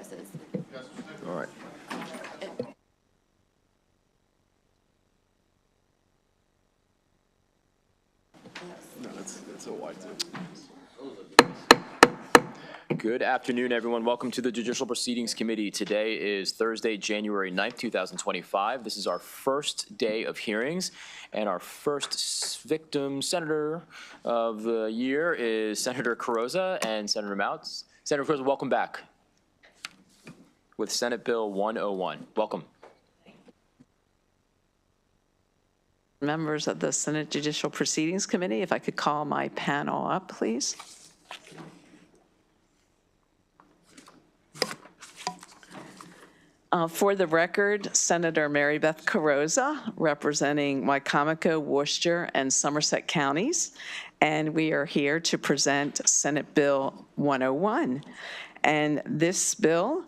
offices. All right. No, that's a wide too. Good afternoon, everyone. Welcome to the Judicial Proceedings Committee. Today is Thursday, January 9th, 2025. This is our first day of hearings, and our first victim senator of the year is Senator Carrozza and Senator Moutz. Senator Carrozza, welcome back with Senate Bill 101. Welcome. Members of the Senate Judicial Proceedings Committee, if I could call my panel up, please. For the record, Senator Mary Beth Carrozza, representing Wicomico, Worcester, and Somerset counties, and we are here to present Senate Bill 101. And this bill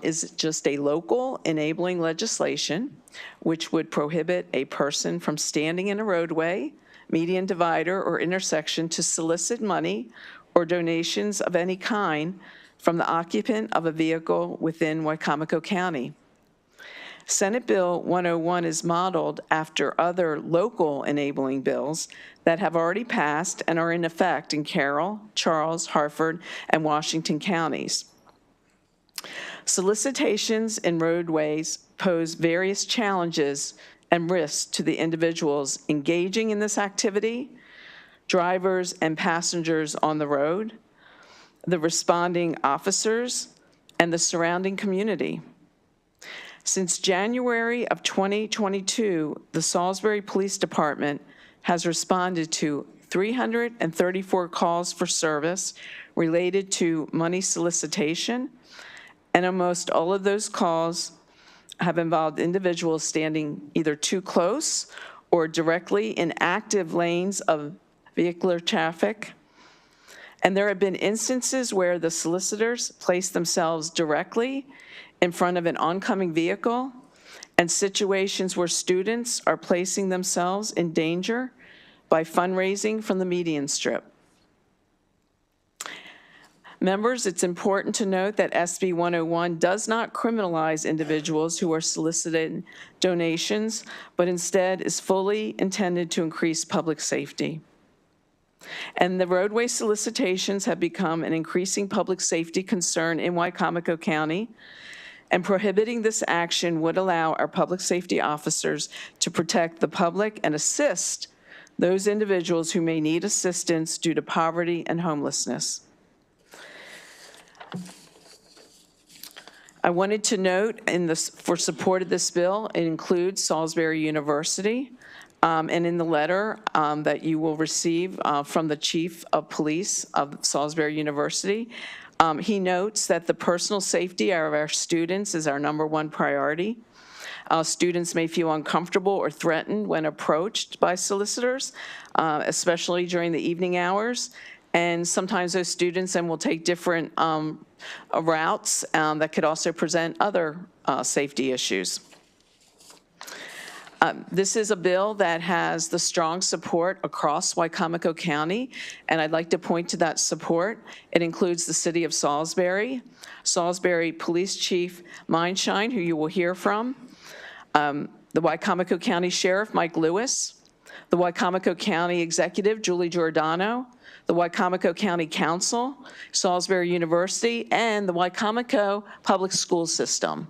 is just a local enabling legislation which would prohibit a person from standing in a roadway, median divider, or intersection to solicit money or donations of any kind from the occupant of a vehicle within Wicomico County. Senate Bill 101 is modeled after other local enabling bills that have already passed and are in effect in Carroll, Charles, Harford, and Washington counties. Solicitations in roadways pose various challenges and risks to the individuals engaging in this activity, drivers and passengers on the road, the responding officers, and the surrounding community. Since January of 2022, the Salisbury Police Department has responded to 334 calls for service related to money solicitation, and almost all of those calls have involved individuals standing either too close or directly in active lanes of vehicular traffic. And there have been instances where the solicitors place themselves directly in front of an oncoming vehicle, and situations where students are placing themselves in danger by fundraising from the median strip. Members, it's important to note that SB 101 does not criminalize individuals who are soliciting donations, but instead is fully intended to increase public safety. And the roadway solicitations have become an increasing public safety concern in Wicomico County, and prohibiting this action would allow our public safety officers to protect the public and assist those individuals who may need assistance due to poverty and homelessness. I wanted to note for support of this bill, it includes Salisbury University. And in the letter that you will receive from the Chief of Police of Salisbury University, he notes that the personal safety of our students is our #1 priority. Students may feel uncomfortable or threatened when approached by solicitors, especially during the evening hours. And sometimes those students then will take different routes that could also present other safety issues. This is a bill that has the strong support across Wicomico County, and I'd like to point to that support. It includes the City of Salisbury, Salisbury Police Chief Mindshine, who you will hear from, the Wicomico County Sheriff Mike Lewis, the Wicomico County Executive Julie Giordano, the Wicomico County Council, Salisbury University, and the Wicomico Public School System.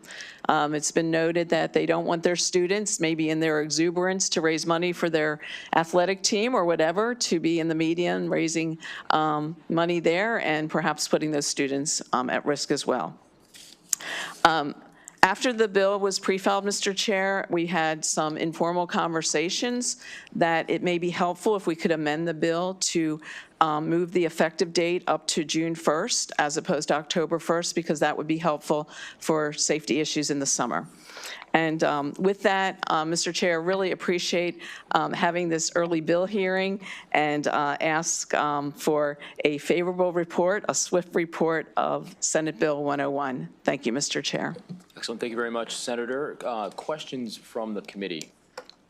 It's been noted that they don't want their students, maybe in their exuberance to raise money for their athletic team or whatever, to be in the median raising money there and perhaps putting those students at risk as well. After the bill was pre-filed, Mr. Chair, we had some informal conversations that it may be helpful if we could amend the bill to move the effective date up to June 1st as opposed to October 1st, because that would be helpful for safety issues in the summer. And with that, Mr. Chair, really appreciate having this early bill hearing and ask for a favorable report, a swift report of Senate Bill 101. Thank you, Mr. Chair. Excellent. Thank you very much, Senator. Questions from the committee,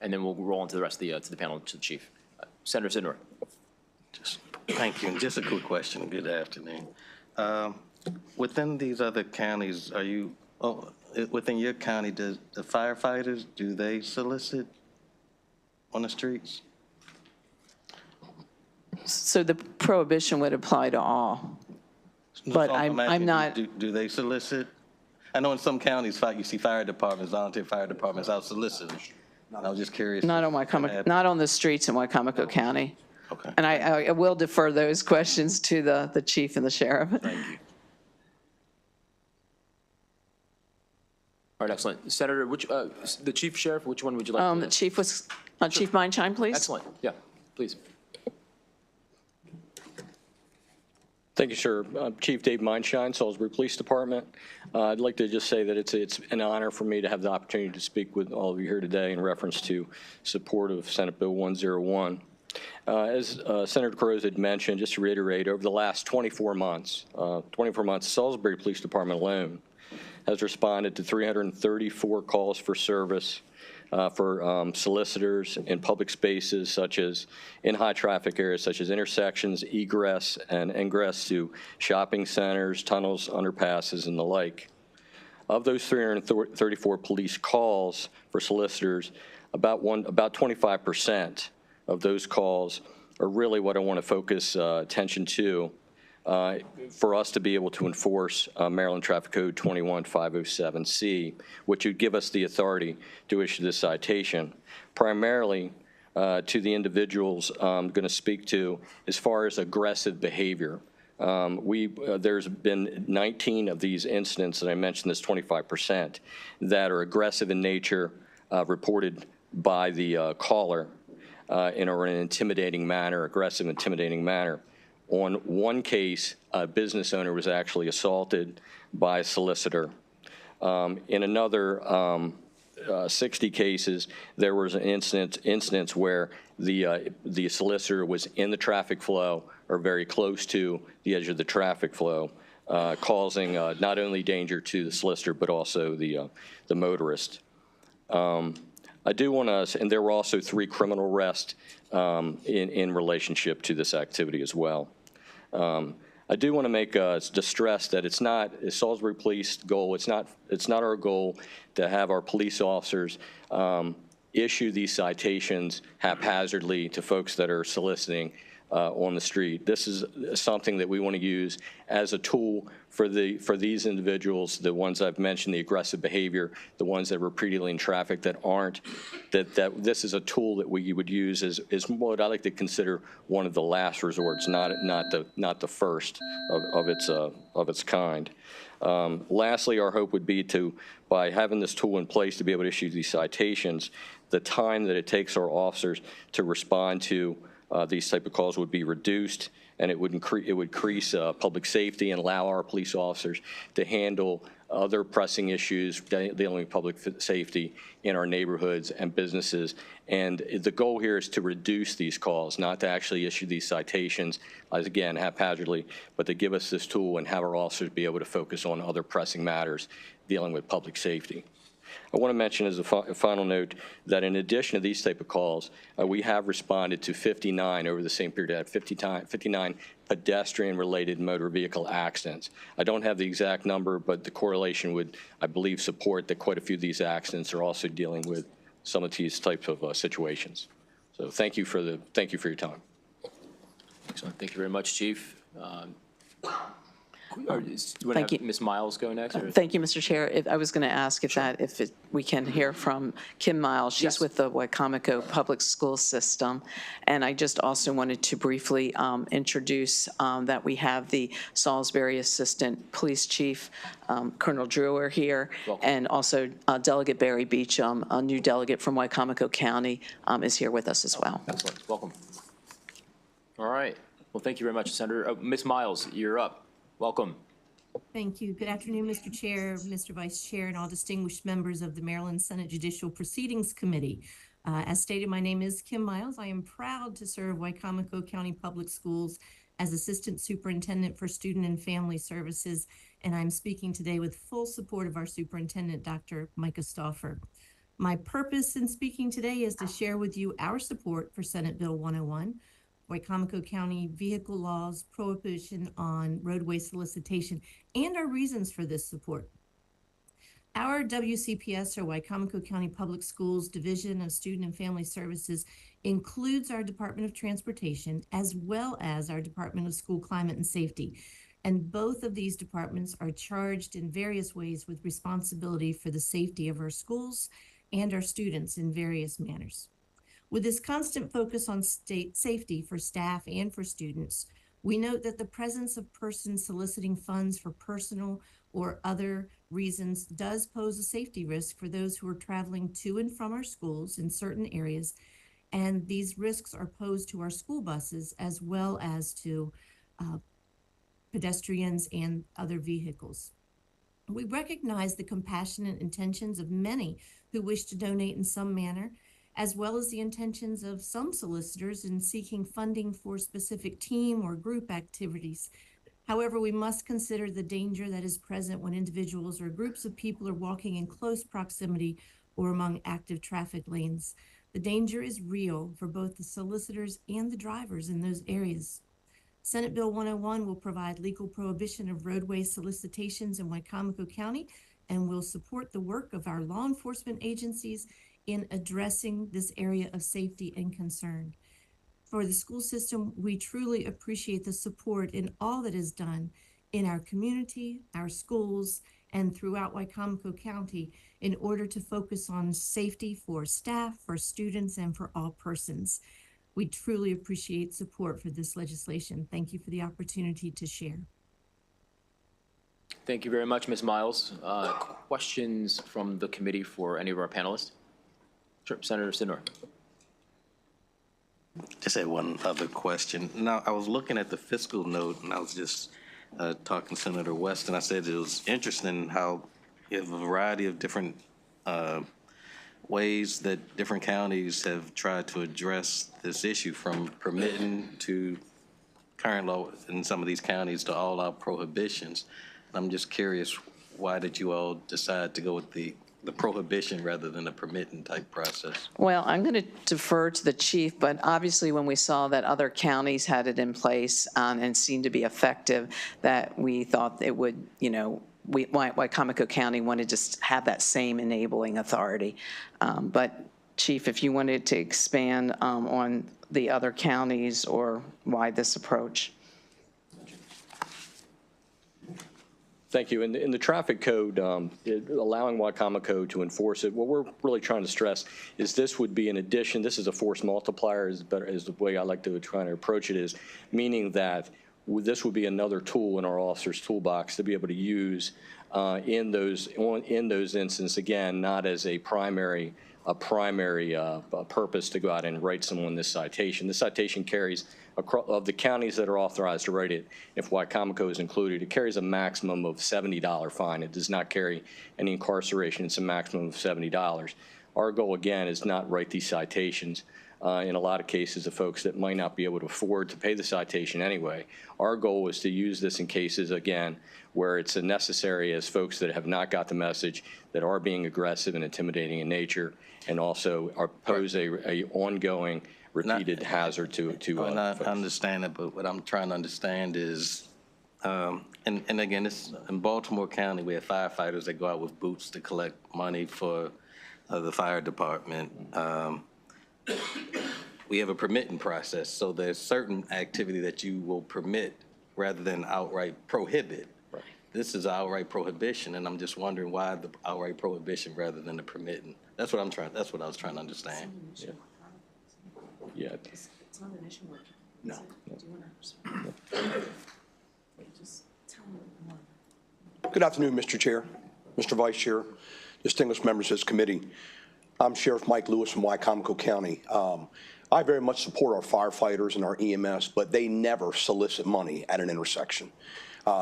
and then we'll roll into the rest of the panel to the chief. Senator Sidnor. Thank you. And just a quick question. Good afternoon. Within these other counties, are you, within your county, does the firefighters, do they solicit on the streets? So the prohibition would apply to all. But So I'm asking, not- Do they solicit? I know in some counties, you see fire departments, volunteer fire departments out soliciting. I was just curious. Not on not on the streets in Wycomico County. Okay. And I will defer those questions to the chief and the sheriff. Thank you. All right, excellent. Senator, the chief sheriff, which one would you like The to? chief was, Chief Meinschein, please. Excellent, yeah, please. Thank you, sir. Chief Dave Meinschein, Salisbury Police Department. I'd like to just say that it's an honor for me to have the opportunity to speak with all of you here today in reference to support of Senate Bill 101. As Senator Cruz had mentioned, just to reiterate, over the last 24 months, the Salisbury Police Department alone has responded to 334 calls for service for solicitors in public spaces such as in high traffic areas such as intersections, egress and ingress to shopping centers, tunnels, underpasses, and the like. Of those 334 police calls for solicitors, about 25% of those calls are really what I want to focus attention to for us to be able to enforce Maryland Traffic Code 21507C, which would give us the authority to issue this citation, primarily to the individuals I'm going to speak to as far as aggressive behavior. There's been 19 of these incidents that I mentioned, this 25%, that are aggressive in nature, reported by the caller in an intimidating manner, aggressive, intimidating manner. On one case, a business owner was actually assaulted by a solicitor. In another 60 cases, there was an instance where the solicitor was in the traffic flow or very close to the edge of the traffic flow, causing not only danger to the solicitor but also the motorist. I do want to, and there were also 3 criminal arrests in relationship to this activity as well. I do want to make stress that it's not a Salisbury Police goal. It's not our goal to have our police officers issue these citations haphazardly to folks that are soliciting on the street. This is something that we want to use as a tool for these individuals, the ones I've mentioned, the aggressive behavior, the ones that are repeatedly in traffic that aren't, that this is a tool that we would use as what I like to consider one of the last resorts, not the first of its kind. Lastly, our hope would be by having this tool in place to be able to issue these citations, the time that it takes our officers to respond to these type of calls would be reduced, and it would increase public safety and allow our police officers to handle other pressing issues dealing with public safety in our neighborhoods and businesses. And the goal here is to reduce these calls, not to actually issue these citations, as again, haphazardly, but to give us this tool and have our officers be able to focus on other pressing matters dealing with public safety. I want to mention as a final note that in addition to these type of calls, we have responded to 59 over the same period, 59 pedestrian-related motor vehicle accidents. I don't have the exact number, but the correlation would, I believe, support that quite a few of these accidents are also dealing with some of these types of situations. So thank you for your time. Excellent, thank you very much, Chief. Do you want to Thank have you. Ms. Miles go next? Or? Thank you, Mr. Chair. I was going to ask we can hear from Kim Miles. She's Yes. with the Wycomico Public School System. And I just also wanted to briefly introduce that we have the Salisbury Assistant Police Chief, Colonel Drewer here, Welcome. and also Delegate Barry Beecham, a new delegate from Wycomico County, is here with us as well. Excellent, welcome. All right, well, thank you very much, Senator. Ms. Miles, you're up. Welcome. Thank you. Good afternoon, Mr. Chair, Mr. Vice Chair, and all distinguished members of the Maryland Senate Judicial Proceedings Committee. As stated, my name is Kim Miles. I am proud to serve Wycomico County Public Schools as Assistant Superintendent for Student and Family Services, and I'm speaking today with full support of our Superintendent, Dr. Micah Stauffer. My purpose in speaking today is to share with you our support for Senate Bill 101, Wycomico County vehicle laws, prohibition on roadway solicitation, and our reasons for this support. Our WCPS, or Wycomico County Public Schools Division of Student and Family Services, includes our Department of Transportation as well as our Department of School Climate and Safety. And both of these departments are charged in various ways with responsibility for the safety of our schools and our students in various manners. With this constant focus on state safety for staff and for students, we note that the presence of persons soliciting funds for personal or other reasons does pose a safety risk for those who are traveling to and from our schools in certain areas, and these risks are posed to our school buses as well as to pedestrians and other vehicles. We recognize the compassionate intentions of many who wish to donate in some manner, as well as the intentions of some solicitors in seeking funding for specific team or group activities. However, we must consider the danger that is present when individuals or groups of people are walking in close proximity or among active traffic lanes. The danger is real for both the solicitors and the drivers in those areas. Senate Bill 101 will provide legal prohibition of roadway solicitations in Wycomico County and will support the work of our law enforcement agencies in addressing this area of safety and concern. For the school system, we truly appreciate the support in all that is done in our community, our schools, and throughout Wycomico County in order to focus on safety for staff, for students, and for all persons. We truly appreciate support for this legislation. Thank you for the opportunity to share. Thank you very much, Ms. Miles. Questions from the committee for any of our panelists? Sure, Senator Sidnor. Just had one other question. Now, I was looking at the fiscal note, and I was just talking to Senator West, and I said it was interesting how you have a variety of different ways that different counties have tried to address this issue, from permitting to current law in some of these counties to all-out prohibitions. I'm just curious, why did you all decide to go with the prohibition rather than a permitting type process? Well, I'm going to defer to the chief, but obviously when we saw that other counties had it in place and seemed to be effective, that we thought it would, you know, Wycomico County wanted to just have that same enabling authority. But Chief, if you wanted to expand on the other counties or why this approach. Thank you. In the traffic code, allowing Wycomico to enforce it, what we're really trying to stress is this would be an addition. This is a force multiplier, is the way I like to try to approach it, is meaning that this would be another tool in our officers' toolbox to be able to use in those instances, again, not as a primary purpose to go out and write someone this citation. This citation carries, of the counties that are authorized to write it, if Wycomico is included, it carries a maximum of $70 fine. It does not carry any incarceration. It's a maximum of $70. Our goal, again, is not write these citations. In a lot of cases of folks that might not be able to afford to pay the citation anyway. Our goal is to use this in cases, again, where it's necessary, as folks that have not got the message, that are being aggressive and intimidating in nature, and also pose a ongoing repeated hazard to I folks. understand it, but what I'm trying to understand is, and again, it's in Baltimore County, we have firefighters that go out with boots to collect money for the fire department. We have a permitting process, so there's certain activity that you will permit rather than outright prohibit. Right. This is outright prohibition, and I'm just wondering why the outright prohibition rather than the permitting. That's what I was trying to understand. Yeah. Yeah. It's not an issue. No. Good afternoon, Mr. Chair, Mr. Vice Chair, distinguished members of this committee. I'm Sheriff Mike Lewis from Wycomico County. I very much support our firefighters and our EMS, but they never solicit money at an intersection.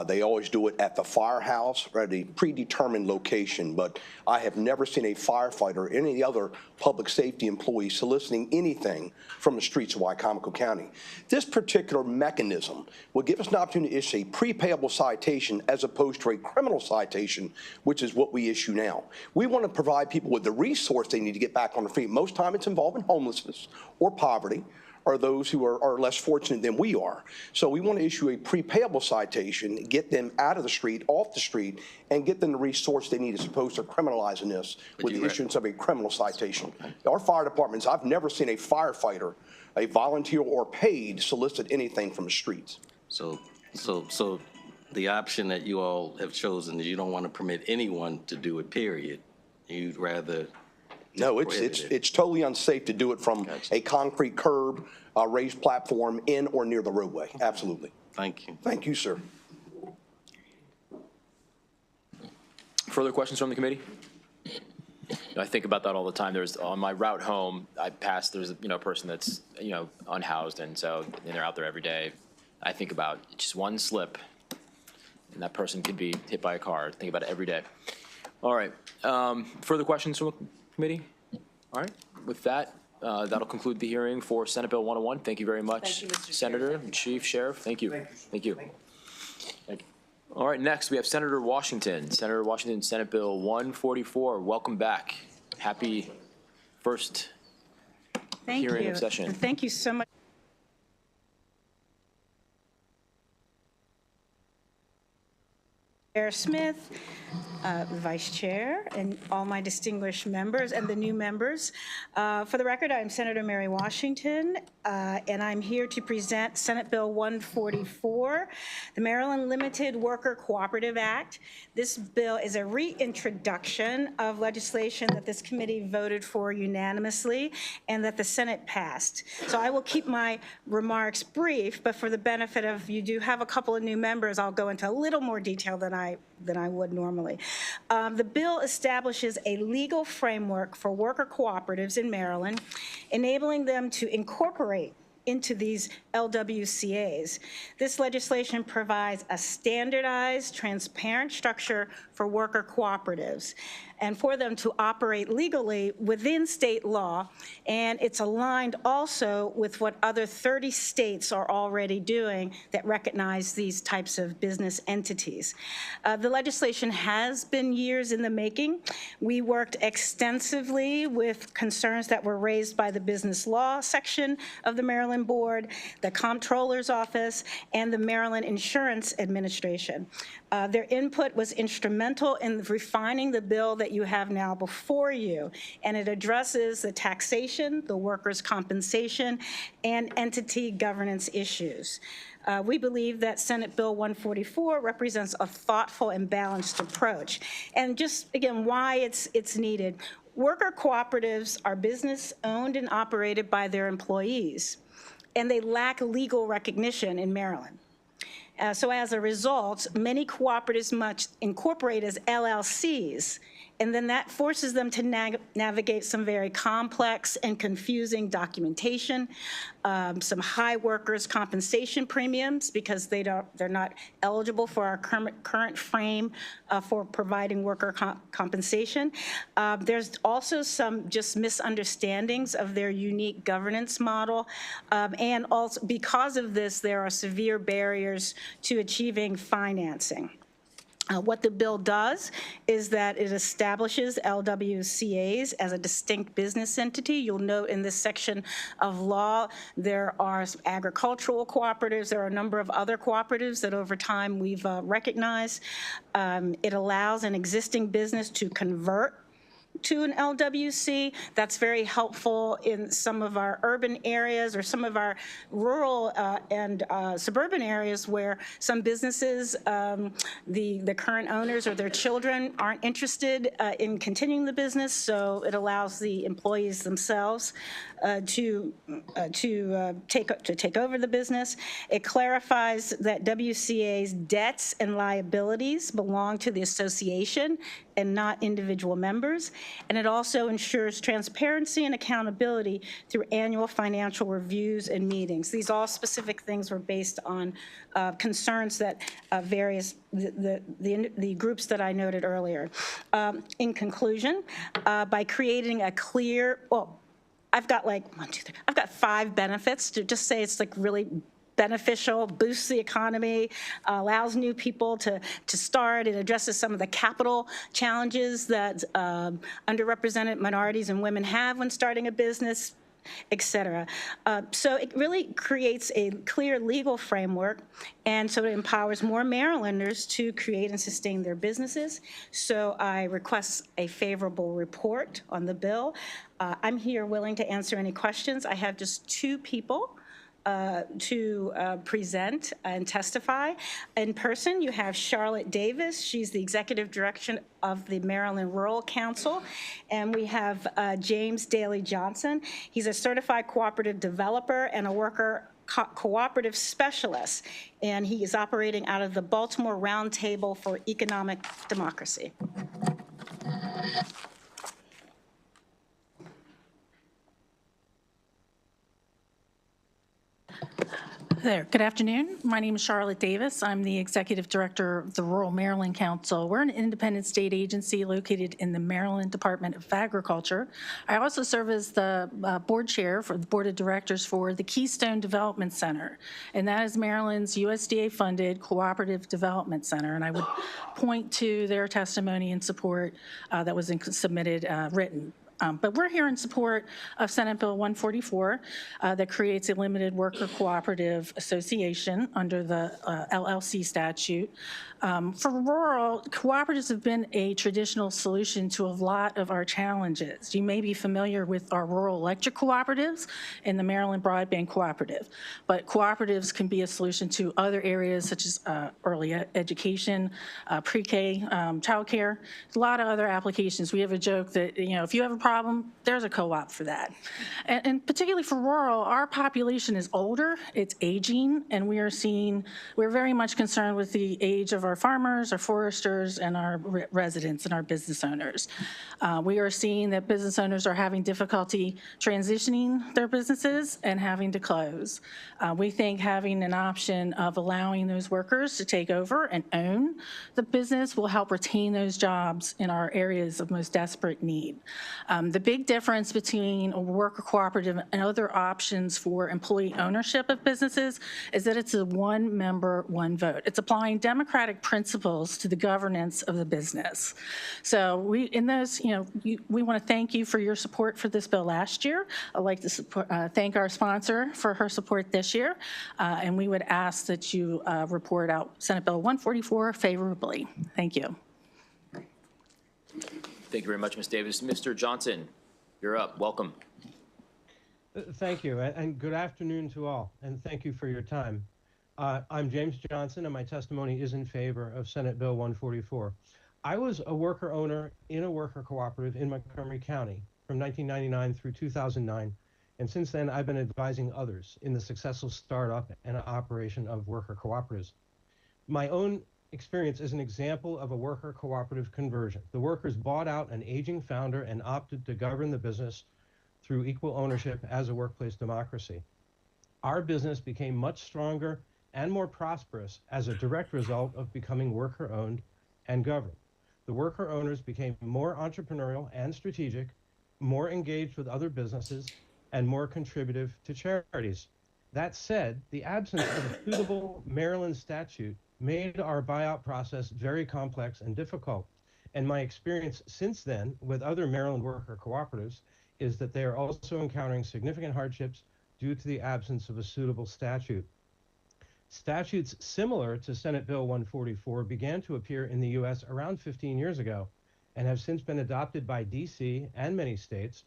They always do it at the firehouse or at a predetermined location, but I have never seen a firefighter or any other public safety employee soliciting anything from the streets of Wycomico County. This particular mechanism will give us an opportunity to issue a prepayable citation as opposed to a criminal citation, which is what we issue now. We want to provide people with the resource they need to get back on their feet. Most time it's involving homelessness or poverty, are those who are less fortunate than we are. So we want to issue a pre-payable citation, get them out of the street, off the street, and get them the resource they need as opposed to criminalizing this with the issuance of a criminal citation. Our fire departments, I've never seen a firefighter, a volunteer or paid, solicit anything from the streets. So the option that you all have chosen is you don't want to permit anyone to do it, period. You'd rather. No, it's totally unsafe to do it from a concrete curb, a raised platform in or near the roadway. Absolutely. Thank you. Thank you, sir. Further questions from the committee? I think about that all the time. There's, on my route home, there's a person that's, unhoused, and they're out there every day. I think about just one slip, and that person could be hit by a car. I think about it every day. All right. Further questions from the committee? All right. With that, that'll conclude the hearing for Senate Bill 101. Thank you very much, Senator, Chief, Sheriff. Thank you. Thank you. All right, next we have Senator Washington. Senator Washington, Senate Bill 144. Welcome back. Happy first hearing of session. Thank you so much. Chair Smith, Vice Chair, and all my distinguished members and the new members. For the record, I'm Senator Mary Washington, and I'm here to present Senate Bill 144, the Maryland Limited Worker Cooperative Act. This bill is a reintroduction of legislation that this committee voted for unanimously and that the Senate passed. So I will keep my remarks brief, but for the benefit of you do have a couple of new members, I'll go into a little more detail than I would normally. The bill establishes a legal framework for worker cooperatives in Maryland, enabling them to incorporate into these LWCAs. This legislation provides a standardized, transparent structure for worker cooperatives and for them to operate legally within state law, and it's aligned also with what other 30 states are already doing that recognize these types of business entities. The legislation has been years in the making. We worked extensively with concerns that were raised by the business law section of the Maryland Board, the Comptroller's Office, and the Maryland Insurance Administration. Their input was instrumental in refining the bill that you have now before you, and it addresses the taxation, the workers' compensation, and entity governance issues. We believe that Senate Bill 144 represents a thoughtful and balanced approach. And just, again, why it's needed. Worker cooperatives are business owned and operated by their employees, and they lack legal recognition in Maryland. So as a result, many cooperatives must incorporate as LLCs, and then that forces them to navigate some very complex and confusing documentation, some high workers' compensation premiums because they're not eligible for our current frame for providing worker compensation. There's also some just misunderstandings of their unique governance model, and also because of this, there are severe barriers to achieving financing. What the bill does is that it establishes LWCAs as a distinct business entity. You'll note in this section of law, there are agricultural cooperatives. There are a number of other cooperatives that over time we've recognized. It allows an existing business to convert to an LWC. That's very helpful in some of our urban areas or some of our rural and suburban areas where some businesses, the current owners or their children aren't interested in continuing the business, so it allows the employees themselves to take over the business. It clarifies that WCA's debts and liabilities belong to the association and not individual members. And it also ensures transparency and accountability through annual financial reviews and meetings. These all specific things were based on concerns that the groups that I noted earlier. In conclusion, by creating a clear, I've got like I've got 5 benefits to just say it's like really beneficial, boosts the economy, allows new people to start. It addresses some of the capital challenges that underrepresented minorities and women have when starting a business. et cetera. So it really creates a clear legal framework, and so it empowers more Marylanders to create and sustain their businesses. So I request a favorable report on the bill. I'm here willing to answer any questions. I have just two people to present and testify. In person, you have Charlotte Davis. She's the Executive Director of the Maryland Rural Council. And we have James Daly Johnson. He's a certified cooperative developer and a worker cooperative specialist. And he is operating out of the Baltimore Roundtable for Economic Democracy. There. Good afternoon. My name is Charlotte Davis. I'm the Executive Director of the Rural Maryland Council. We're an independent state agency located in the Maryland Department of Agriculture. I also serve as the board chair for the board of directors for the Keystone Development Center, and that is Maryland's USDA-funded cooperative development center. And I would point to their testimony in support that was submitted written. But we're here in support of Senate Bill 144 that creates a limited worker cooperative association under the LLC statute. For rural, cooperatives have been a traditional solution to a lot of our challenges. You may be familiar with our rural electric cooperatives and the Maryland Broadband Cooperative, but cooperatives can be a solution to other areas such as early education, pre-K, childcare, a lot of other applications. We have a joke that, you know, if you have a problem, there's a co-op for that. And particularly for rural, our population is older, it's aging, and we're very much concerned with the age of our farmers, our foresters, and our residents and our business owners. We are seeing that business owners are having difficulty transitioning their businesses and having to close. We think having an option of allowing those workers to take over and own the business will help retain those jobs in our areas of most desperate need. The big difference between a worker cooperative and other options for employee ownership of businesses is that it's a one member, one vote. It's applying democratic principles to the governance of the business. So we want to thank you for your support for this bill last year. I'd like to thank our sponsor for her support this year, and we would ask that you report out Senate Bill 144 favorably. Thank you. Thank you very much, Ms. Davis. Mr. Johnson, you're up. Welcome. Thank you, and good afternoon to all, and thank you for your time. I'm James Johnson, and my testimony is in favor of Senate Bill 144. I was a worker owner in a worker cooperative in Montgomery County from 1999 through 2009, and since then I've been advising others in the successful startup and operation of worker cooperatives. My own experience is an example of a worker cooperative conversion. The workers bought out an aging founder and opted to govern the business through equal ownership as a workplace democracy. Our business became much stronger and more prosperous as a direct result of becoming worker-owned and governed. The worker owners became more entrepreneurial and strategic, more engaged with other businesses, and more contributive to charities. That said, the absence of a suitable Maryland statute made our buyout process very complex and difficult. And my experience since then with other Maryland worker cooperatives is that they are also encountering significant hardships due to the absence of a suitable statute. Statutes similar to Senate Bill 144 began to appear in the U.S. around 15 years ago and have since been adopted by D.C. and many states,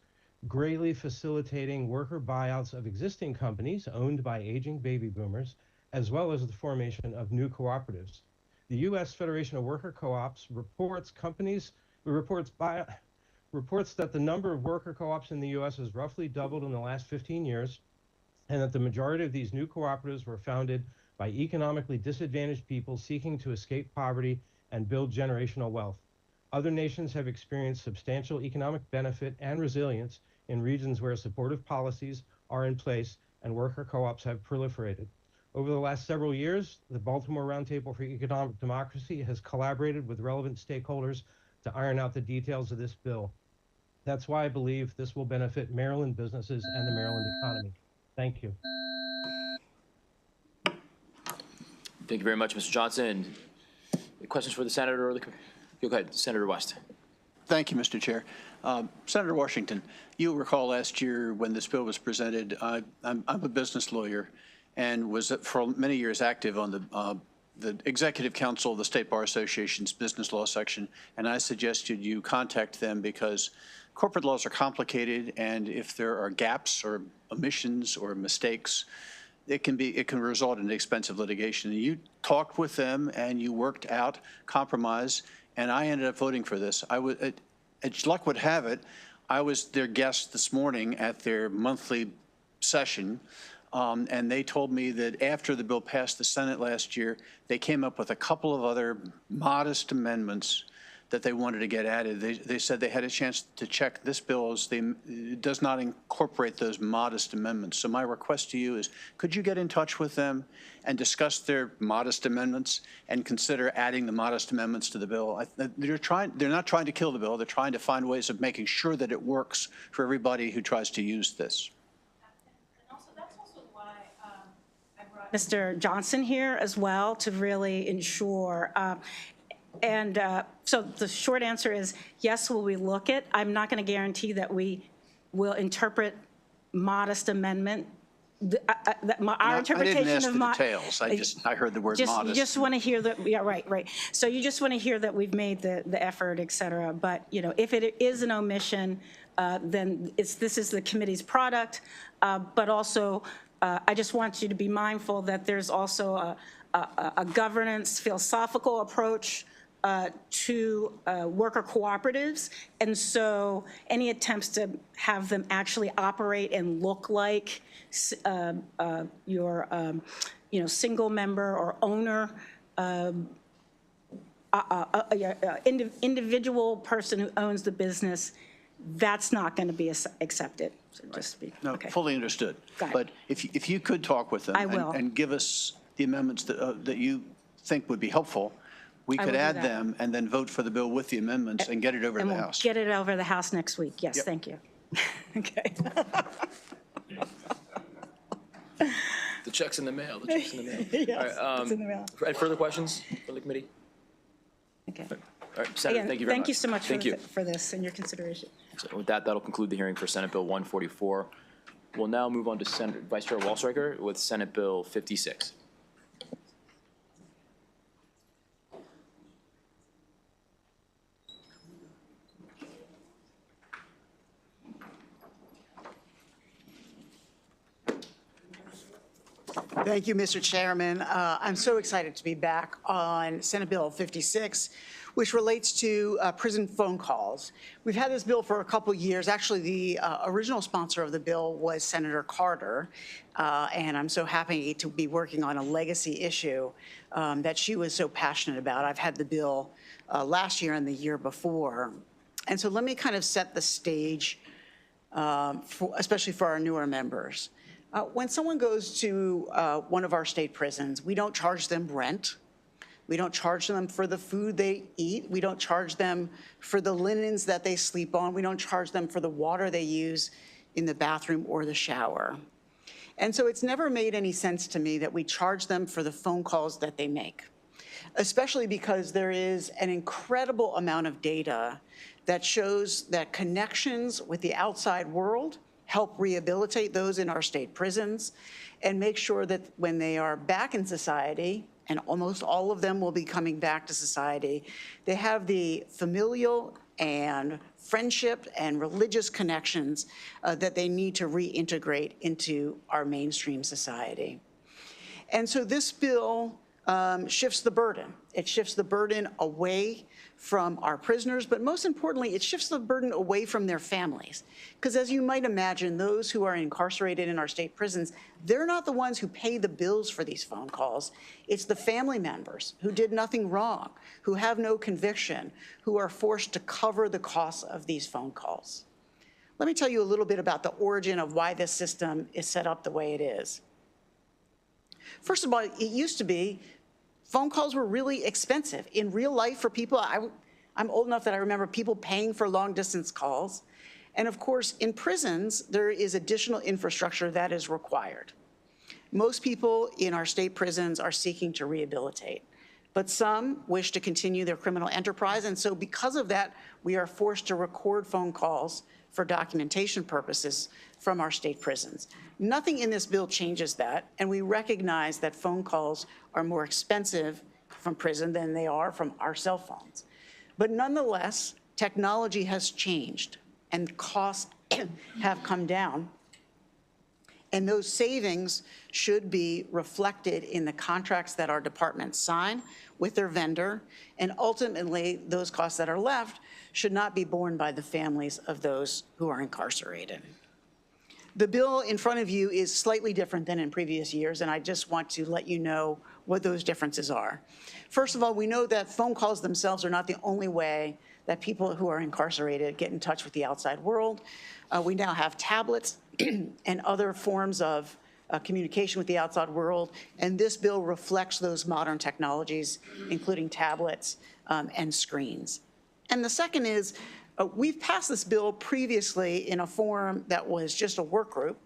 greatly facilitating worker buyouts of existing companies owned by aging baby boomers, as well as the formation of new cooperatives. The U.S. Federation of Worker Co-ops reports that the number of worker co-ops in the U.S. has roughly doubled in the last 15 years, and that the majority of these new cooperatives were founded by economically disadvantaged people seeking to escape poverty and build generational wealth. Other nations have experienced substantial economic benefit and resilience in regions where supportive policies are in place and worker co-ops have proliferated. Over the last several years, the Baltimore Roundtable for Economic Democracy has collaborated with relevant stakeholders to iron out the details of this bill. That's why I believe this will benefit Maryland businesses and the Maryland economy. Thank you. Thank you very much, Mr. Johnson. Any questions for the senator or the? Go ahead, Senator West. Thank you, Mr. Chair. Senator Washington, you'll recall last year when this bill was presented, I'm a business lawyer and was for many years active on the Executive Council of the State Bar Association's Business Law Section, and I suggested you contact them because corporate laws are complicated, and if there are gaps or omissions or mistakes, it can result in expensive litigation. And you talked with them and you worked out compromise, and I ended up voting for this. As luck would have it, I was their guest this morning at their monthly session, and they told me that after the bill passed the Senate last year, they came up with a couple of other modest amendments that they wanted to get added. They said they had a chance to check this bill as it does not incorporate those modest amendments. So my request to you is, could you get in touch with them and discuss their modest amendments and consider adding the modest amendments to the bill? They're not trying to kill the bill. They're trying to find ways of making sure that it works for everybody who tries to use this. That's also why I brought Mr. Johnson here as well, to really ensure. So the short answer is yes, will we look at? I'm not going to guarantee that we will interpret modest amendment. Our interpretation I didn't ask of the details. I heard the word modest. You just want to hear that. Yeah, right. So you just want to hear that we've made the effort, et cetera. But if it is an omission, then this is the committee's product. But also, I just want you to be mindful that there's also a governance philosophical approach to worker cooperatives, and so any attempts to have them actually operate and look like your single member or owner individual person who owns the business, that's not going to be accepted. So just be, no, okay. Fully understood. Got it. But if you could talk with them and give us the amendments that you think would be helpful, we could add them and then vote for the bill with the amendments and get it over to the House. Get it over the House next week. Yes, Thank you. Okay. The check's in the mail. The check's in the mail. Yes, All right, it's in the mail. Any further questions from the committee? Okay. All right, Senator, Again, thank you very much. Thank you so much Thank you. for this and your consideration. So with that, that'll conclude the hearing for Senate Bill 144. We'll now move on to Vice Chair Walstreicher with Senate Bill 56. Thank you, Mr. Chairman. I'm so excited to be back on Senate Bill 56, which relates to prison phone calls. We've had this bill for a couple years. Actually, the original sponsor of the bill was Senator Carter, and I'm so happy to be working on a legacy issue that she was so passionate about. I've had the bill last year and the year before. And so let me kind of set the stage, especially for our newer members. When someone goes to one of our state prisons, we don't charge them rent. We don't charge them for the food they eat. We don't charge them for the linens that they sleep on. We don't charge them for the water they use in the bathroom or the shower. And so it's never made any sense to me that we charge them for the phone calls that they make, especially because there is an incredible amount of data that shows that connections with the outside world help rehabilitate those in our state prisons and make sure that when they are back in society, and almost all of them will be coming back to society, they have the familial and friendship and religious connections that they need to reintegrate into our mainstream society. And so this bill shifts the burden. It shifts the burden away from our prisoners, but most importantly, it shifts the burden away from their families. Because as you might imagine, those who are incarcerated in our state prisons, they're not the ones who pay the bills for these phone calls. It's the family members who did nothing wrong, who have no conviction, who are forced to cover the costs of these phone calls. Let me tell you a little bit about the origin of why this system is set up the way it is. First of all, it used to be phone calls were really expensive. In real life for people, I'm old enough that I remember people paying for long distance calls. And of course, in prisons, there is additional infrastructure that is required. Most people in our state prisons are seeking to rehabilitate. But some wish to continue their criminal enterprise, and so because of that, we are forced to record phone calls for documentation purposes from our state prisons. Nothing in this bill changes that, and we recognize that phone calls are more expensive from prison than they are from our cell phones. But nonetheless, technology has changed and costs have come down. And those savings should be reflected in the contracts that our departments sign with their vendor. And ultimately, those costs that are left should not be borne by the families of those who are incarcerated. The bill in front of you is slightly different than in previous years, and I just want to let you know what those differences are. First of all, we know that phone calls themselves are not the only way that people who are incarcerated get in touch with the outside world. We now have tablets and other forms of communication with the outside world, and this bill reflects those modern technologies, including tablets and screens. And the second is, we've passed this bill previously in a form that was just a work group,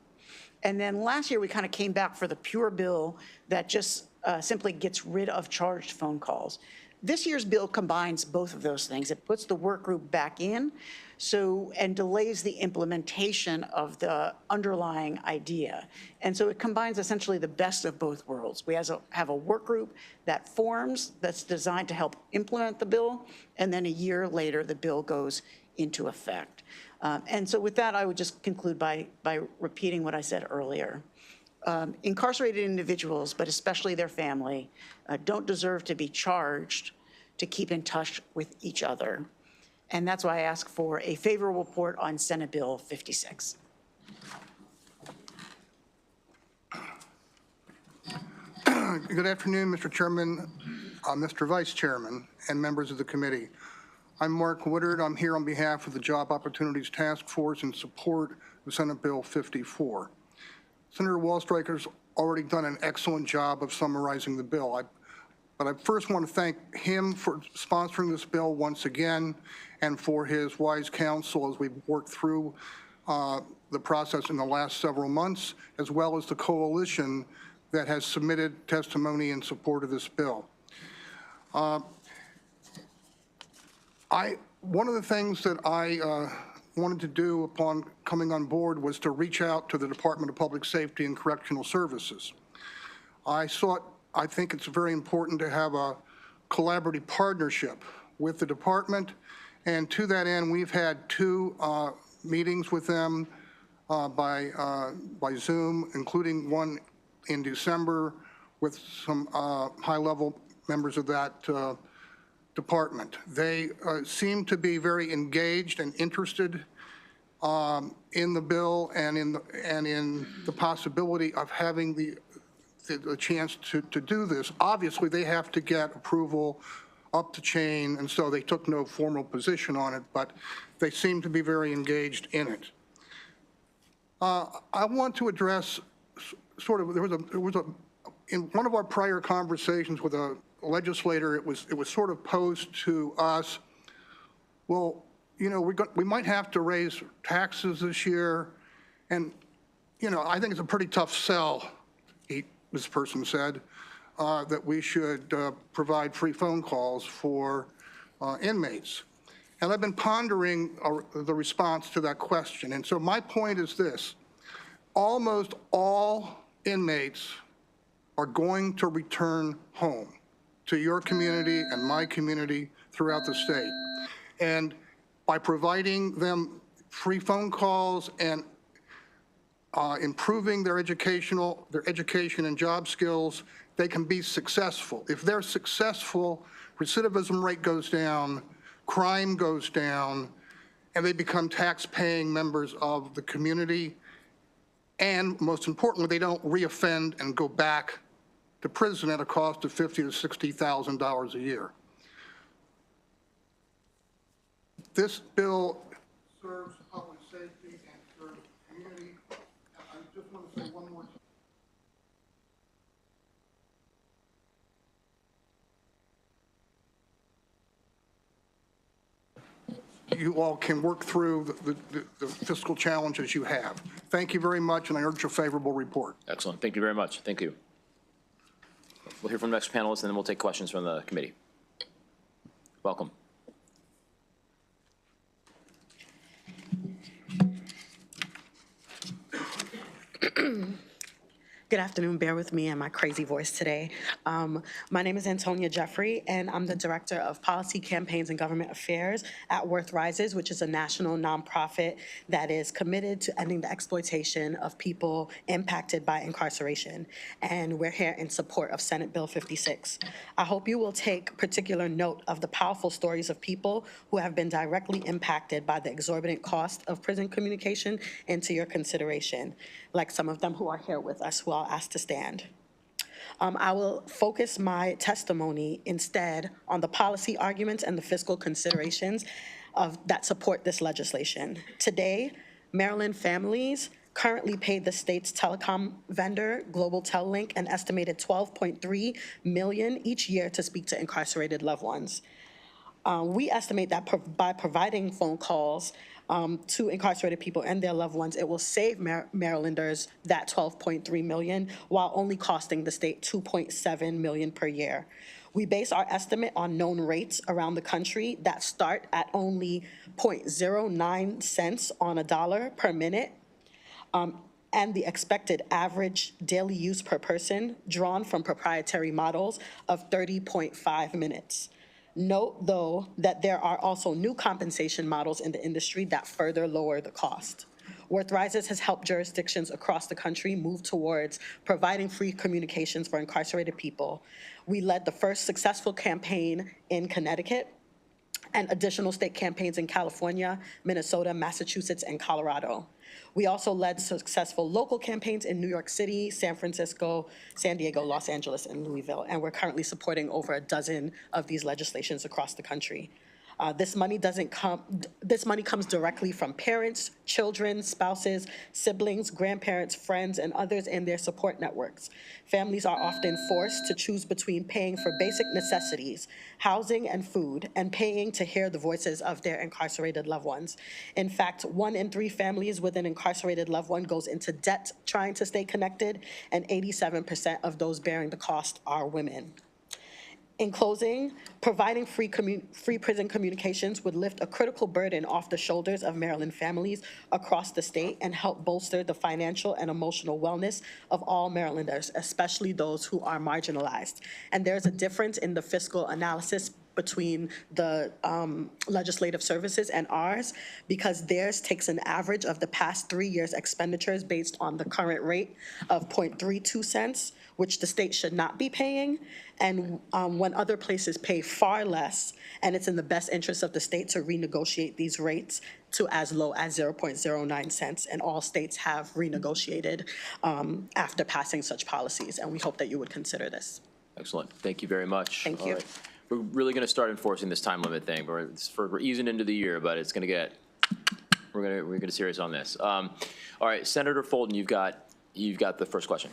and then last year we kind of came back for the pure bill that just simply gets rid of charged phone calls. This year's bill combines both of those things. It puts the work group back in and delays the implementation of the underlying idea. And so it combines essentially the best of both worlds. We have a work group that forms, that's designed to help implement the bill, and then a year later the bill goes into effect. And so with that, I would just conclude by repeating what I said earlier. Incarcerated individuals, but especially their family, don't deserve to be charged to keep in touch with each other. And that's why I ask for a favorable report on Senate Bill 56. Good afternoon, Mr. Chairman, Mr. Vice Chairman, and members of the committee. I'm Mark Woodard. I'm here on behalf of the Job Opportunities Task Force in support of Senate Bill 54. Senator Wallstreicher's already done an excellent job of summarizing the bill. But I first want to thank him for sponsoring this bill once again and for his wise counsel as we've worked through the process in the last several months, as well as the coalition that has submitted testimony in support of this bill. One of the things that I wanted to do upon coming on board was to reach out to the Department of Public Safety and Correctional Services. I think it's very important to have a collaborative partnership with the department, and to that end, we've had 2 meetings with them by Zoom, including one in December with some high-level members of that department. They seem to be very engaged and interested in the bill and in the possibility of having the chance to do this. Obviously, they have to get approval up the chain, and so they took no formal position on it, but they seem to be very engaged in it. I want to address sort of, in one of our prior conversations with a legislator, it was sort of posed to us, well, you know, we might have to raise taxes this year, and, you know, I think it's a pretty tough sell, this person said, that we should provide free phone calls for inmates. And I've been pondering the response to that question. And so my point is this: almost all inmates are going to return home to your community and my community throughout the state. And by providing them free phone calls and improving their education and job skills, they can be successful. If they're successful, recidivism rate goes down, crime goes down, and they become tax-paying members of the community. And most importantly, they don't reoffend and go back to prison at a cost of $50,000 to $60,000 a year. This bill serves public safety and serves the community. I just want to say one more thing. You all can work through the fiscal challenges you have. Thank you very much, and I urge a favorable report. Excellent. Thank you very much. Thank you. We'll hear from the next panelist, and then we'll take questions from the committee. Welcome. Good afternoon. Bear with me and my crazy voice today. My name is Antonia Jeffrey, and I'm the Director of Policy, Campaigns, and Government Affairs at Worth Rises, which is a national nonprofit that is committed to ending the exploitation of people impacted by incarceration. And we're here in support of Senate Bill 56. I hope you will take particular note of the powerful stories of people who have been directly impacted by the exorbitant cost of prison communication into your consideration, like some of them who are here with us, who I'll ask to stand. I will focus my testimony instead on the policy arguments and the fiscal considerations that support this legislation. Today, Maryland families currently pay the state's telecom vendor, Global Tellink, an estimated $12.3 million each year to speak to incarcerated loved ones. We estimate that by providing phone calls to incarcerated people and their loved ones, it will save Marylanders that $12.3 million while only costing the state $2.7 million per year. We base our estimate on known rates around the country that start at only 0.09 cents on a dollar per minute, and the expected average daily use per person drawn from proprietary models of 30.5 minutes. Note, though, that there are also new compensation models in the industry that further lower the cost. Worth Rises has helped jurisdictions across the country move towards providing free communications for incarcerated people. We led the first successful campaign in Connecticut and additional state campaigns in California, Minnesota, Massachusetts, and Colorado. We also led successful local campaigns in New York City, San Francisco, San Diego, Los Angeles, and Louisville, and we're currently supporting over a dozen of these legislations across the country. This money comes directly from parents, children, spouses, siblings, grandparents, friends, and others in their support networks. Families are often forced to choose between paying for basic necessities, housing and food, and paying to hear the voices of their incarcerated loved ones. In fact, 1 in 3 families with an incarcerated loved one goes into debt trying to stay connected, and 87% of those bearing the cost are women. In closing, providing free prison communications would lift a critical burden off the shoulders of Maryland families across the state and help bolster the financial and emotional wellness of all Marylanders, especially those who are marginalized. And there's a difference in the fiscal analysis between the legislative services and ours, because theirs takes an average of the past 3 years' expenditures based on the current rate of 0.32 cents, which the state should not be paying, and when other places pay far less, and it's in the best interest of the state to renegotiate these rates to as low as 0.09 cents, and all states have renegotiated after passing such policies, and we hope that you would consider this. Excellent. Thank you very much. Thank you. All right. We're really going to start enforcing this time limit thing. We're easing into the year, but it's going to get, we're going to get serious on this. All right, Senator Fulton, you've got the first question.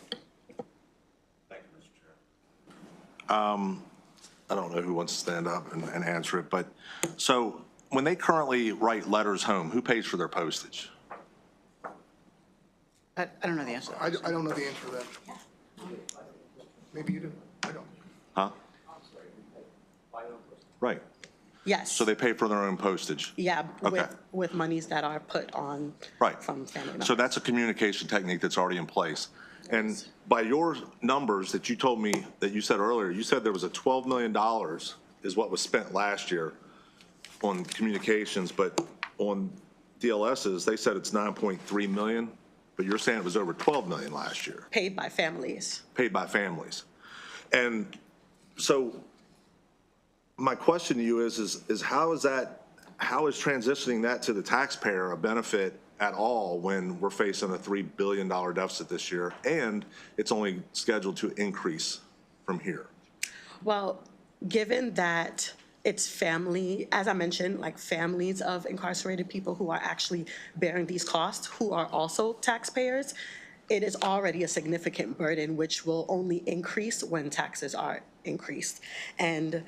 Thank you, Mr. Chair. I don't know who wants to stand up and answer it, but so when they currently write letters home, who pays for their postage? I don't know the answer. I don't know the answer to that. Maybe you do. I don't. Huh? Right. Yes. So they pay for their own postage? Yeah, Okay. with monies that are put on Right. from family members. So that's a communication technique that's already in place. And by your numbers that you told me, that you said earlier, you said there was a $12 million is what was spent last year on communications, but on DLSs, they said it's 9.3 million, but you're saying it was over 12 million last year. Paid by families. Paid by families. And so my question to you is how is transitioning that to the taxpayer a benefit at all when we're facing a $3 billion deficit this year, and it's only scheduled to increase from here? Well, given that it's family, as I mentioned, like families of incarcerated people who are actually bearing these costs, who are also taxpayers, it is already a significant burden, which will only increase when taxes are increased. And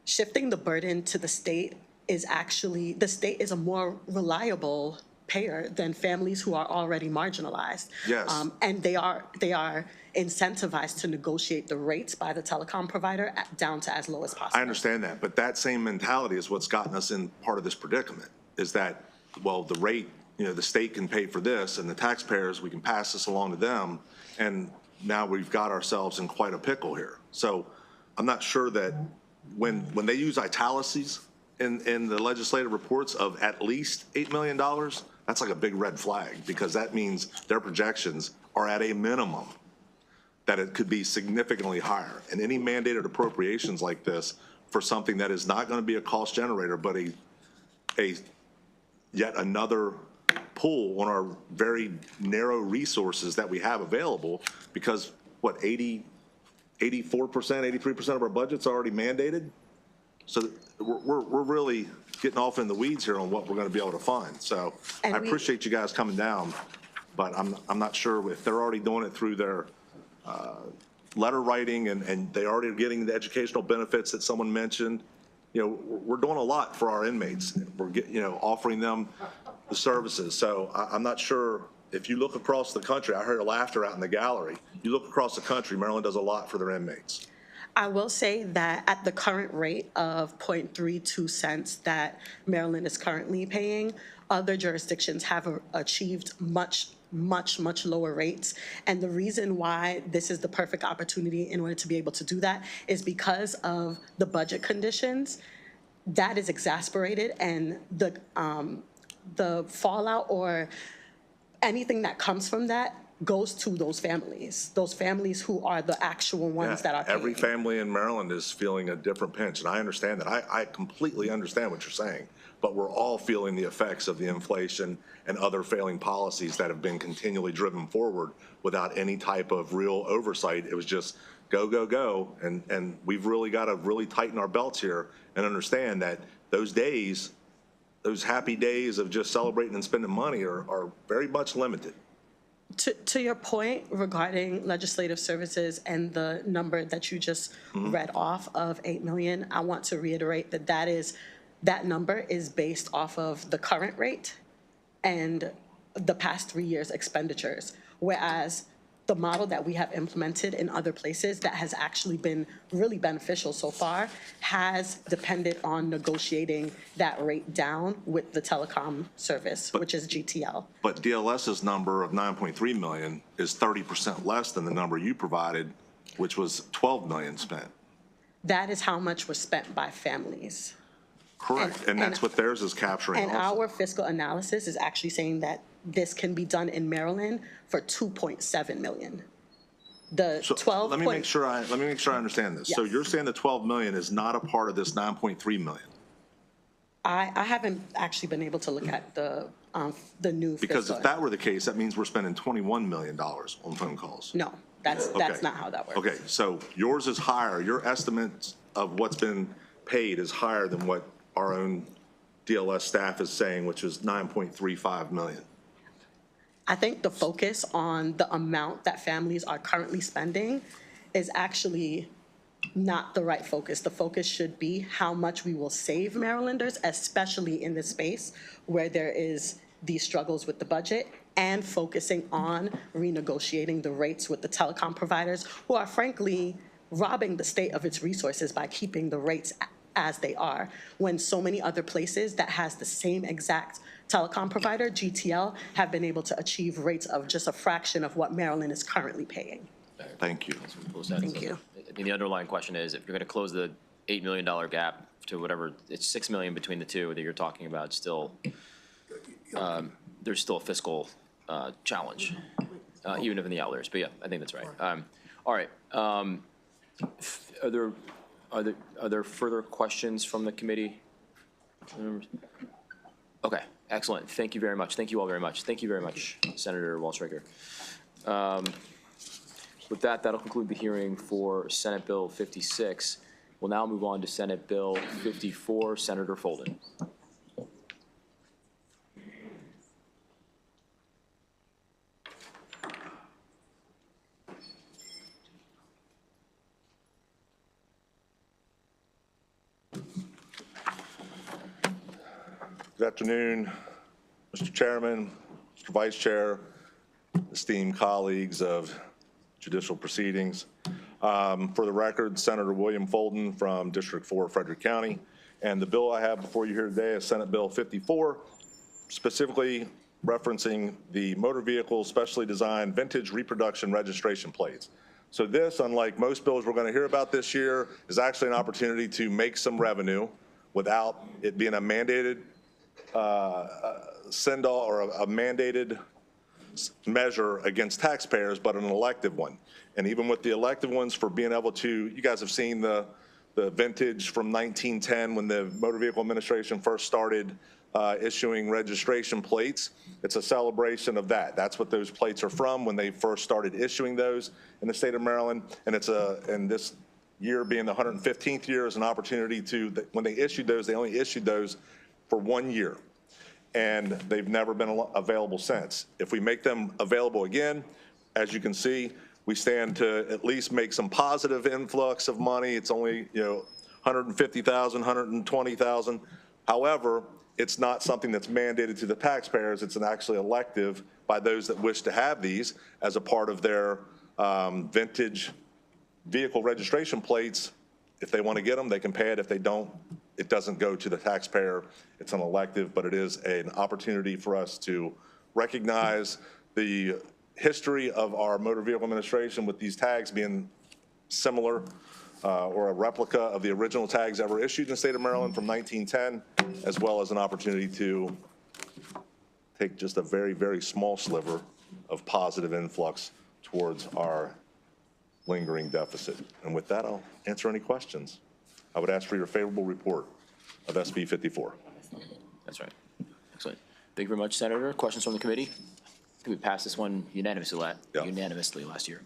shifting the burden to the state is actually, the state is a more reliable payer than families who are already marginalized. Yes. And they are incentivized to negotiate the rates by the telecom provider down to as low as possible. I understand that, but that same mentality is what's gotten us in part of this predicament, is that, well, the rate, the state can pay for this, and the taxpayers, we can pass this along to them, and now we've got ourselves in quite a pickle here. So I'm not sure that when they use italices in the legislative reports of at least $8 million, that's like a big red flag, because that means their projections are at a minimum that it could be significantly higher. And any mandated appropriations like this for something that is not going to be a cost generator, but a yet another pull on our very narrow resources that we have available, because what, 84%, 83% of our budget's already mandated? So we're really getting off in the weeds here on what we're going to be able to fund. So I appreciate you guys coming down, but I'm not sure if they're already doing it through their letter writing and they already are getting the educational benefits that someone mentioned. We're doing a lot for our inmates. We're offering them the services. So I'm not sure if you look across the country. I heard laughter out in the gallery. You look across the country, Maryland does a lot for their inmates. I will say that at the current rate of 0.32 cents that Maryland is currently paying, other jurisdictions have achieved much lower rates. And the reason why this is the perfect opportunity in order to be able to do that is because of the budget conditions. That is exasperated, and the fallout or anything that comes from that goes to those families who are the actual ones that are paying. Every family in Maryland is feeling a different pinch, and I understand that. I completely understand what you're saying, but we're all feeling the effects of the inflation and other failing policies that have been continually driven forward without any type of real oversight. It was just go, go, go, and we've really got to really tighten our belts here and understand that those days, those happy days of just celebrating and spending money are very much limited. To your point regarding legislative services and the number that you just read off of 8 million, I want to reiterate that number is based off of the current rate and the past 3 years' expenditures, whereas the model that we have implemented in other places that has actually been really beneficial so far has depended on negotiating that rate down with the telecom service, which is GTL. But DLS's number of 9.3 million is 30% less than the number you provided, which was 12 million spent. That is how much was spent by families. Correct, and that's what theirs is capturing And also. our fiscal analysis is actually saying that this can be done in Maryland for 2.7 million. The So 12. let me make sure I understand this. So Yes. you're saying the 12 million is not a part of this 9.3 million? I haven't actually been able to look at the new fiscal. Because if that were the case, that means we're spending $21 million on phone calls. No, that's Okay. not how that works. Okay, so yours is higher. Your estimate of what's been paid is higher than what our own DLS staff is saying, which is 9.35 million. I think the focus on the amount that families are currently spending is actually not the right focus. The focus should be how much we will save Marylanders, especially in this space where there is these struggles with the budget, and focusing on renegotiating the rates with the telecom providers who are frankly robbing the state of its resources by keeping the rates as they are, when so many other places that has the same exact telecom provider, GTL, have been able to achieve rates of just a fraction of what Maryland is currently paying. Thank you. Thank you. I mean, the underlying question is, if you're going to close the $8 million gap to whatever, it's $6 million between the two that you're talking about, still, there's still a fiscal challenge, even if in the outliers. But yeah, I think that's right. All right. Are there further questions from the committee? Okay, excellent. Thank you very much. Thank you all very much. Thank you very much, Senator Walsh-Raker. With that, that'll conclude the hearing for Senate Bill 56. We'll now move on to Senate Bill 54, Senator Folden. Good afternoon, Mr. Chairman, Mr. Vice Chair, esteemed colleagues of Judicial Proceedings. For the record, Senator William Fulton from District 4, Frederick County. And the bill I have before you here today is Senate Bill 54, specifically referencing the motor vehicle specially designed vintage reproduction registration plates. So this, unlike most bills we're going to hear about this year, is actually an opportunity to make some revenue without it being a mandated send-all or a mandated measure against taxpayers, but an elective one. And even with the elective ones, for being able to, you guys have seen the vintage from 1910 when the Motor Vehicle Administration first started issuing registration plates. It's a celebration of that. That's what those plates are from when they first started issuing those in the state of Maryland. And and this year being the 115th year is an opportunity to, when they issued those, they only issued those for 1 year. And they've never been available since. If we make them available again, as you can see, we stand to at least make some positive influx of money. It's only, you know, 150,000, 120,000. However, it's not something that's mandated to the taxpayers. It's an actually elective by those that wish to have these as a part of their vintage vehicle registration plates. If they want to get them, they can pay it. If they don't, it doesn't go to the taxpayer. It's an elective, but it is an opportunity for us to recognize the history of our Motor Vehicle Administration with these tags being similar or a replica of the original tags ever issued in the state of Maryland from 1910, as well as an opportunity to take just a very, very small sliver of positive influx towards our lingering deficit. And with that, I'll answer any questions. I would ask for your favorable report of SB 54. That's right. Excellent. Thank you very much, Senator. Questions from the committee? I think we passed this one unanimously last year.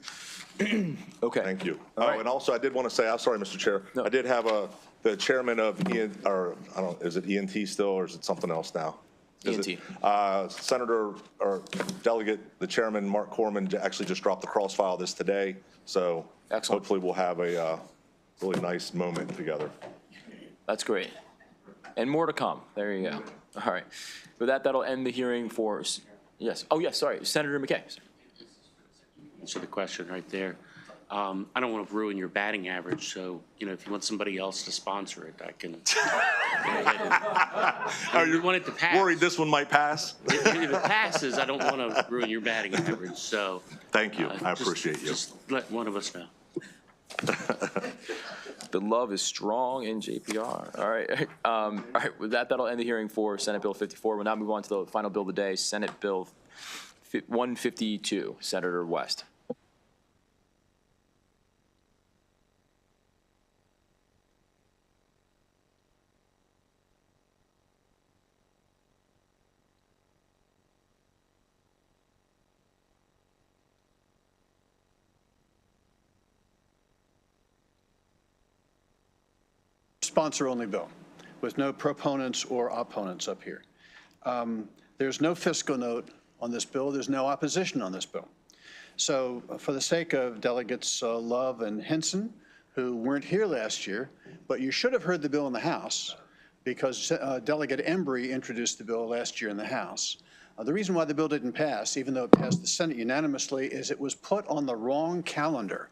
Okay. Thank you. Right. And also I did want to say, I'm sorry, Mr. Chair, I did have the chairman of is it ENT still, or is it something else now? ENT. Senator or Delegate, the chairman, Mark Corman, actually just dropped the cross file this today. So excellent. Hopefully we'll have a really nice moment together. That's great. And more to come. There you go. All right. With that, that'll end the hearing for, yes. Oh, yes, sorry. Senator McKay. Answer the question right there. I don't want to ruin your batting average, so, you know, if you want somebody else to sponsor it, I can. Are you want it to pass? Worried this one might pass? If it passes, I don't want to ruin your batting average, so. Thank you. I appreciate you. Just let one of us know. The love is strong in JPR. All right. All right. With that, that'll end the hearing for Senate Bill 54. We'll now move on to the final bill of the day, Senate Bill 152. Senator West. Sponsor-only bill with no proponents or opponents up here. There's no fiscal note on this bill. There's no opposition on this bill. So for the sake of Delegates Love and Henson, who weren't here last year, but you should have heard the bill in the House because Delegate Embry introduced the bill last year in the House. The reason why the bill didn't pass, even though it passed the Senate unanimously, is it was put on the wrong calendar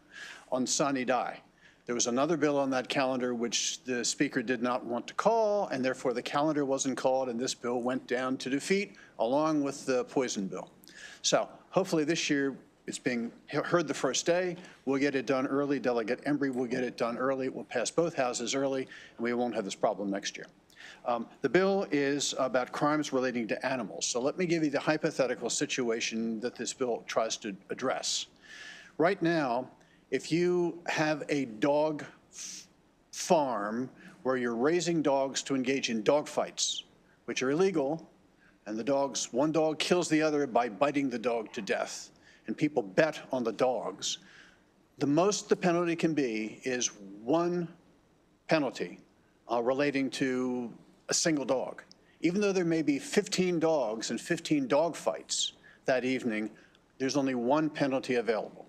on sine die. There was another bill on that calendar which the Speaker did not want to call, and therefore the calendar wasn't called, and this bill went down to defeat along with the poison bill. So hopefully this year it's being heard the first day. We'll get it done early. Delegate Embry will get it done early. It will pass both houses early, and we won't have this problem next year. The bill is about crimes relating to animals. So let me give you the hypothetical situation that this bill tries to address. Right now, if you have a dog farm where you're raising dogs to engage in dog fights, which are illegal, and one dog kills the other by biting the dog to death, and people bet on the dogs, the most the penalty can be is one penalty relating to a single dog. Even though there may be 15 dogs and 15 dog fights that evening, there's only one penalty available.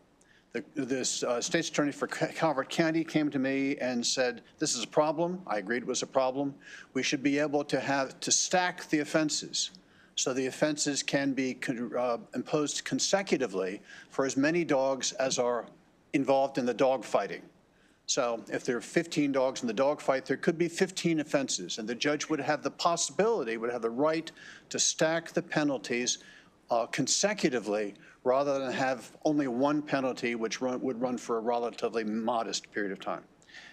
This state's attorney for Calvert County came to me and said, this is a problem. I agreed it was a problem. We should be able to stack the offenses So the offenses can be imposed consecutively for as many dogs as are involved in the dog fighting. So if there are 15 dogs in the dog fight, there could be 15 offenses, and the judge would have the possibility, would have the right to stack the penalties consecutively rather than have only one penalty which would run for a relatively modest period of time.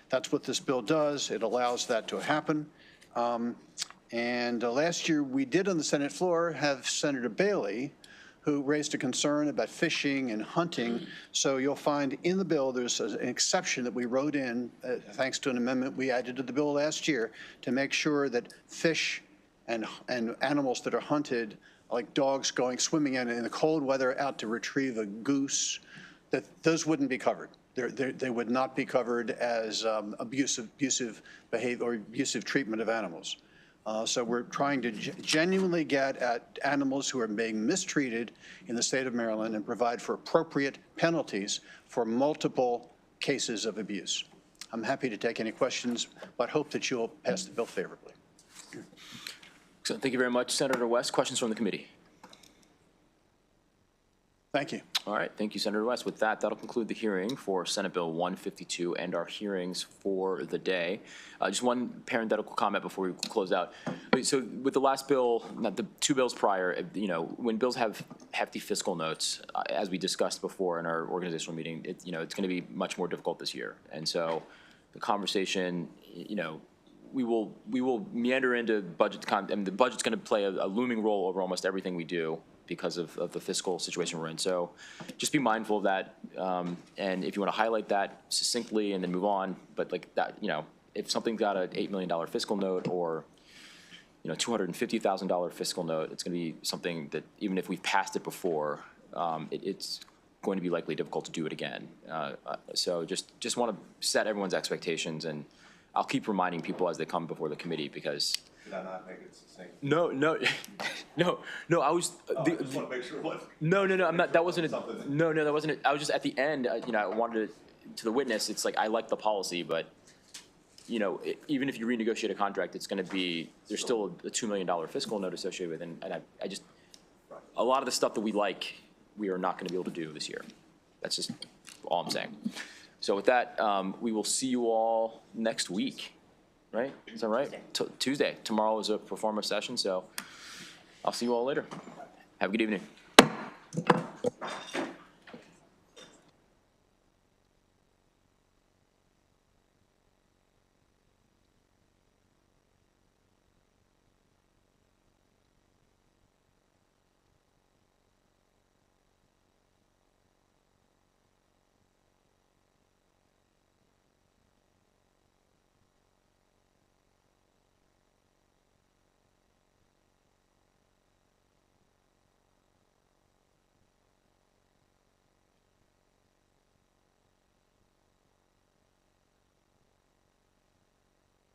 That's what this bill does. It allows that to happen. Last year, we did on the Senate floor have Senator Bailey, who raised a concern about fishing and hunting. So you'll find in the bill, there's an exception that we wrote in, thanks to an amendment we added to the bill last year, to make sure that fish and animals that are hunted, like dogs going swimming in the cold weather out to retrieve a goose, that those wouldn't be covered. They would not be covered as abusive behavior or abusive treatment of animals. So we're trying to genuinely get at animals who are being mistreated in the state of Maryland and provide for appropriate penalties for multiple cases of abuse. I'm happy to take any questions, but hope that you'll pass the bill favorably. So thank you very much, Senator West. Questions from the committee? Thank you. All right, thank you, Senator West. With that, that'll conclude the hearing for Senate Bill 152 and our hearings for the day. Just one parenthetical comment before we close out. So with the last bill, the two bills prior, when bills have hefty fiscal notes, as we discussed before in our organizational meeting, it's going to be much more difficult this year. And so the conversation, we will meander into budget, and the budget's going to play a looming role over almost everything we do because of the fiscal situation we're in. So just be mindful of that. And if you want to highlight that succinctly and then move on, but like that, if something's got an $8 million fiscal note or, $250,000 fiscal note, it's going to be something that even if we've passed it before, it's going to be likely difficult to do it again. So just want to set everyone's expectations, and I'll keep reminding people as they come before the committee because. Did I not make it succinct? No. I was. I just want to make sure what. No. I'm not. That wasn't it. No. That wasn't it. I was just at the end. I wanted to the witness. It's like I like the policy, but even if you renegotiate a contract, it's going to be there's still a $2 million fiscal note associated with it, and I just a lot of the stuff that we are not going to be able to do this year. That's just all I'm saying. So with that, we will see you all next week. Right? Is that right? Tuesday. Tomorrow is a performer session, so I'll see you all later. Have a good evening.